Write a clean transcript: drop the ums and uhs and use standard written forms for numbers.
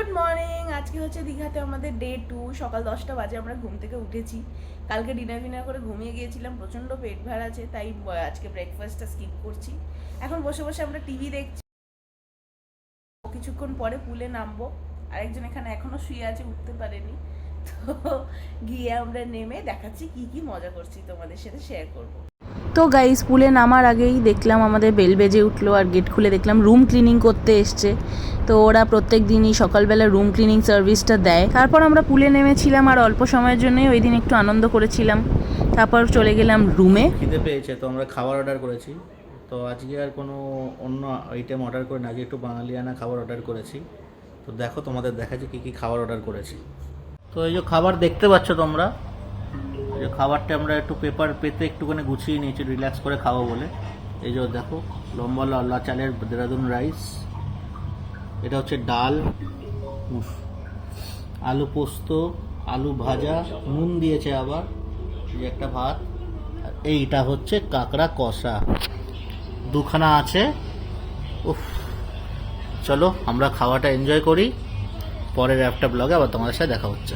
Good morning. আজকে হচ্ছে দীঘাতে আমাদের ডে 2। সকাল 10টা বাজে আমরা ঘুম থেকে উঠেছি। কালকে ডিনার করে ঘুমিয়ে গিয়েছিলাম, প্রচণ্ড পেট ভার আছে, তাই আজকে ব্রেকফাস্টটা স্কিপ করছি। এখন বসে বসে আমরা টিভি দেখছি। কিছুক্ষণ পরে পুলে নামবো। আরেকজন এখানে এখনো শুয়ে আছে, উঠতে পারেনি। তো গিয়ে আমরা নেমে দেখাচ্ছি কি কি মজা করছি, তোমাদের সাথে শেয়ার করবো। তো গাইস, পুলে নামার আগেই দেখলাম আমাদের বেল বেজে উঠলো, আর গেট খুলে দেখলাম রুম ক্লিনিং করতে এসছে। তো ওরা প্রত্যেক দিনই সকালবেলা রুম ক্লিনিং সার্ভিসটা দেয়। তারপর আমরা পুলে নেমেছিলাম, আর অল্প সময়ের জন্যই ওই দিন একটু আনন্দ করেছিলাম। তারপর চলে গেলাম রুমে। খিদে পেয়েছে, তো আমরা খাবার অর্ডার করেছি। তো আজকে আর কোনো অন্য আইটেম অর্ডার করে না, আজকে একটু বাঙালিয়ানা খাবার অর্ডার করেছি। তো দেখো, তোমাদের দেখাচ্ছি কী কী খাবার অর্ডার করেছি। তো এই যে খাবার দেখতে পাচ্ছ তোমরা, এই যে খাবারটা আমরা একটু পেপার পেতে একটুখানি গুছিয়ে নিয়েছি রিল্যাক্স করে খাবো বলে। এই যে দেখো, লম্বা লাল চালের দেরাদুন রাইস, এটা হচ্ছে ডাল, আলু পোস্ত, আলু ভাজা, নুন দিয়েছে আবার, এই যে একটা ভাত, আর এইটা হচ্ছে কাঁকড়া কষা, দুখানা আছে। উফ, চলো আমরা খাওয়াটা এনজয় করি, পরের একটা ব্লগে আবার তোমাদের সাথে দেখা হচ্ছে।